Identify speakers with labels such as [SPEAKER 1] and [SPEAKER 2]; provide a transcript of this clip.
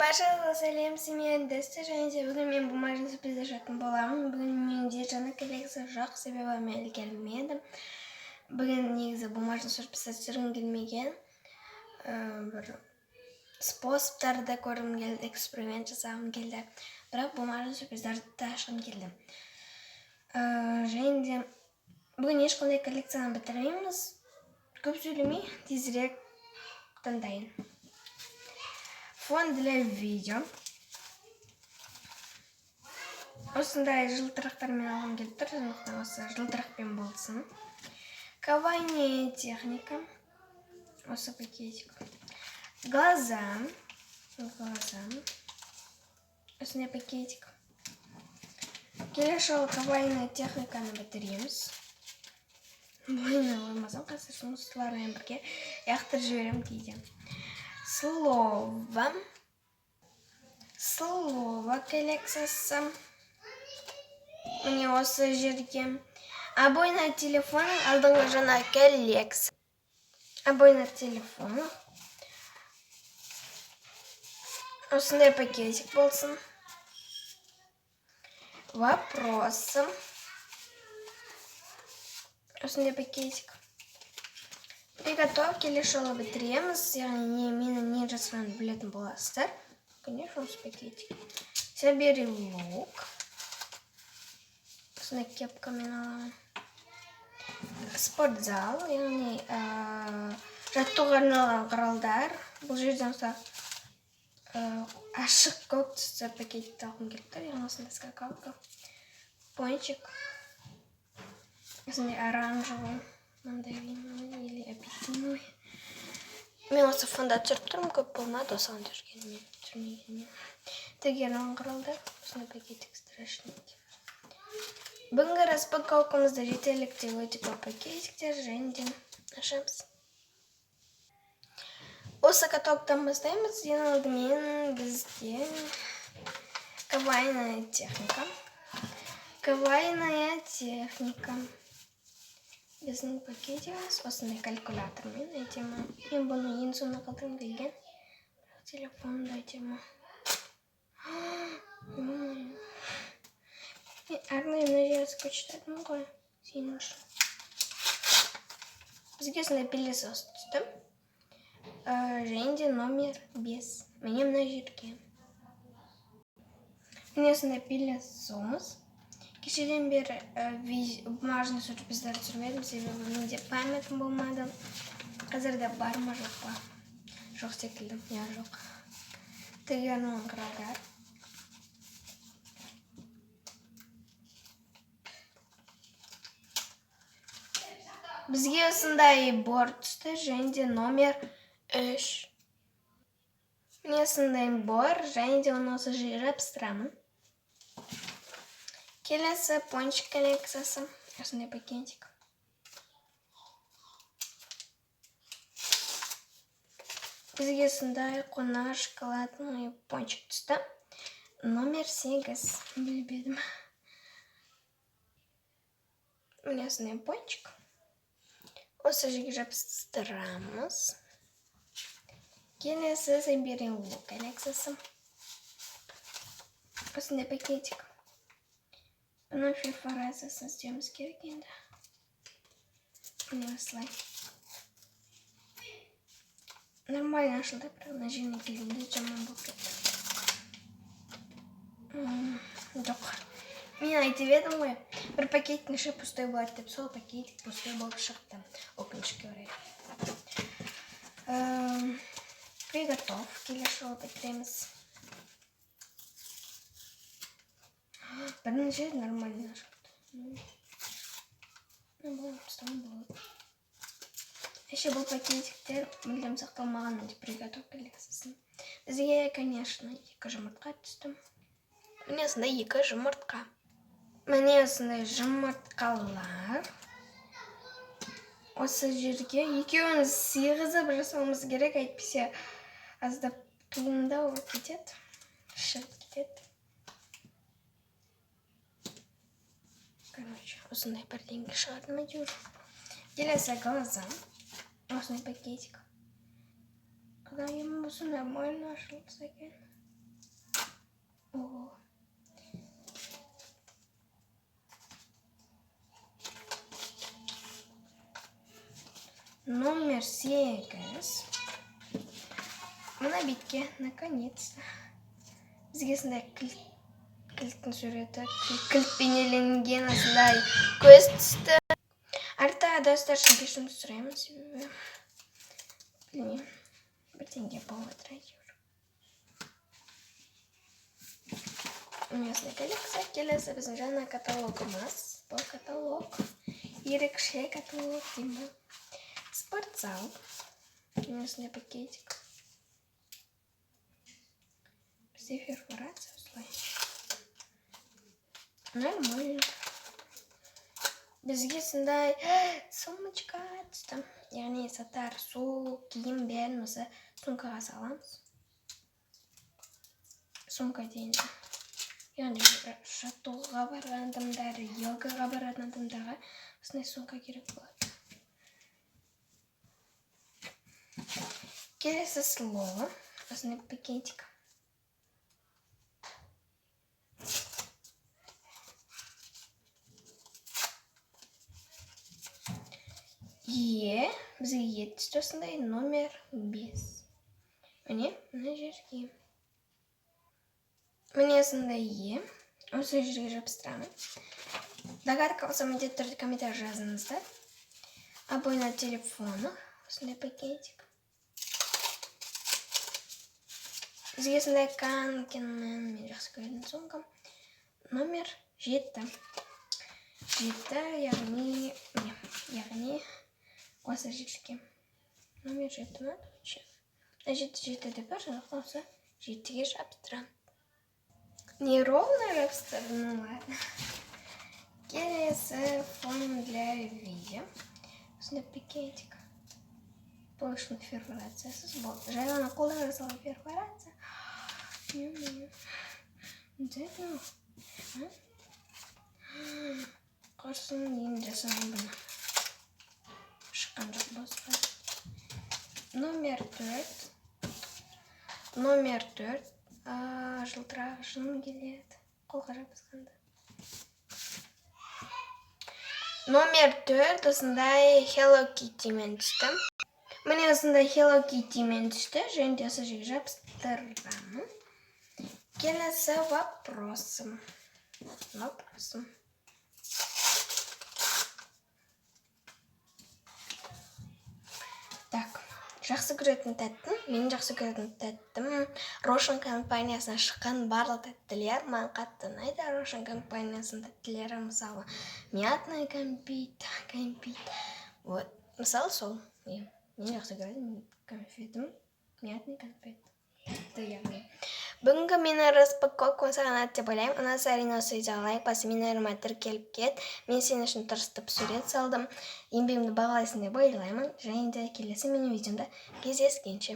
[SPEAKER 1] Баршаңызға сәлем, семья достар, және де бүгін мен бумажный сюрприз ашатын боламын. Бүгін менде жаңа коллекция жоқ, себебі мен әлі келмедім. Бүгін негізі бумажный сюрприз ашқым келмеген. Бір способтарды көргім келді, эксперимент жасағым келді. Бірақ бумажный сюрприздарды ашқым келді. Және де бүгін ешқандай коллекцияны бітірмейміз. Көп сөйлемей, тезірек таңдайын. Фон для видео. Осындай жылтырақтармен алғым келіп тұр, сондықтан осы жылтырақпен болсын. Кавайная техника. Осы пакетик. Глаза. Осындай пакетик. Келесі жолы кавайная техниканы бітіреміз. Бойына қоймасам, қазір жұмыстылармен бірге яқтырып жіберем кейде. Слово коллекциясы. Міне осы жерге. Обойна телефоны алдыңғы жаңа коллекция. Обойна телефоны. Осындай пакетик болсын. Вопросы. Осындай пакетик. Приготовки лишила бітіреміз, яғни мені не жасыранды білетін боласыздар. Конечно, осы пакетик. Собери лук. Осындай кепкамен аламын. Спортзал, яғни жаттығуға арналған құралдар. Бұл жерден ашық көк түсті пакетик алғым келіп тұр. Яғни осындай скакалка. Пончик. Осындай оранжевый. Мандариновый или апельсиновый. Мен осы фонда түсіріп тұрмын, көп болмады осыған түсірмегенмен. Тегерін құралдар, осындай пакетик страшный. Бүгінгі распаковкамызда жетерліктей өте көп пакетиктер, және де ашамыз. Осы каталогтан бастаймыз. Ең алдымен бізде кавайная техника. Кавайная техника. Біздің пакетіміз осындай калькулятормен әйтемі. Мен бұны ең соңына қалдырым келген. Телефонды әйтемі. Арнайы мына жерді көшірдім ғой. Сенің үшін. Бізге осындай пылесос түсті. Және де номер 5. Міне мына жерге. Міне осындай пылесос. Кешеден бері бумажный сюрприздарды түсірмедім, себебі менде памятым болмады. Қазірде бар ма жоқ па? Жоқ секілді, я жоқ. Тегерін құралдар. Бізге осындай бор түсті, және де номер 3. Міне осындай бор, және де оны осы жерге жабыстырамын. Келесі пончик коллекциясы. Осындай пакетик. Бізге осындай қонақ шоколадный пончик түсті. Номер 8. Білбедім. Міне осындай пончик. Осы жерге жабыстырамыз. Келесі собери лук коллекциясы. Осындай пакетик. Бұны перфорациясын істеуіміз керек енді. Міне осылай. Нормально ашылды, бірақ мына жеріне келгенде жаман болып кетті. Жоқ. Мен айтып едім ғой, бір пакеттің іші пустой болады деп, сол пакетик пустой болып шықты. Өкінішке орай. Приготов. Келесі жолы бітіреміз. Бірінші нормально шықты. Бұл пустан болады. Еще бұл пакетиктер мүлдем сақталмаған деп приготов коллекциясын. Бізге, конечно, 2 жұмыртқа түсті. Міне осындай 2 жұмыртқа. Міне осындай жұмыртқалар. Осы жерге екеуін сыйғызып жасауымыз керек, әйтпесе аздап қиындау болып кетеді. Шығып кетеді. Короче, осындай бірдеңе шығардым әйтеуір. Келесі глаза. Осындай пакетик. Когда ему все нормально ашылса екен. Номер 8. Мына бетке наконец-то бізге сондай кілттің суреті, кілт бейнеленген осындай көз түсті. Артта достар үшін кешірім сұраймын, себебі білмеймін, бірдеңе болып жатыр әйтеуір. Осындай коллекция. Келесі біздің жаңа каталогымыз. Бұл каталог ерекше каталог деймін. Спортзал. Осындай пакетик. Бізде перфорация осылай. Нормально. Бізге сондай сумочка түсті. Яғни сатар, су, киім бәрін осы сумкаға саламыз. Сумка дейінді. Яғни жаттығуға барған адамдар, йогаға барған адамдарға осындай сумка керек болады. Келесі слово. Осындай пакетик. Бізге түсті осындай номер 5. Міне жерге. Міне осындай осы жерге жабыстырамын. Догадка болса міндетті түрде комментарий жазыңыздар. Обой на телефонах. Осындай пакетик. Бізге осындай Канкенмен мен жақсы көретін сумкам. Номер 7. 7, яғни осы жерге. Номер 7 ма? 7 деп бар, сондықтан осы 7-ге жабыстырамын. Неровно жабыстырдым, ну ладно. Келесі фон для видео. Осындай пакетик. Бұл үшін перфорациясыз болды. Жай ғана қолда жасалған перфорация. Құрсын дейін жасаған бұны. Шыққан жоқ босқа. Номер 4. Номер 4. Жылтырағышым келеді. Қолға жабысқанда. Номер 4 осындай Hello Kittyмен түсті. Міне осындай Hello Kittyмен түсті. Және де осы жерге жабыстырамын. Келесі вопросым. Так, жақсы көретін тәттім. Мен жақсы көретін тәттім. Рошен компаниясына шыққан барлық тәттілер. Маған қатты ұнайды. Рошен компаниясының тәттілері, мысалы, мятный конфет. Вот, мысалы сол. Мен жақсы көретін конфетім. Мятный конфет. Бүгінгі мені распаковкам саған ұнады деп ойлаймын. Ұнаса әрине осы видеоға лайк басып, менің ойыма тіркеліп кет. Мен сен үшін тырыстып сурет салдым. Еңбегімді бағалайсың деп ойлаймын. Және де келесі менің видеомда кездескенше.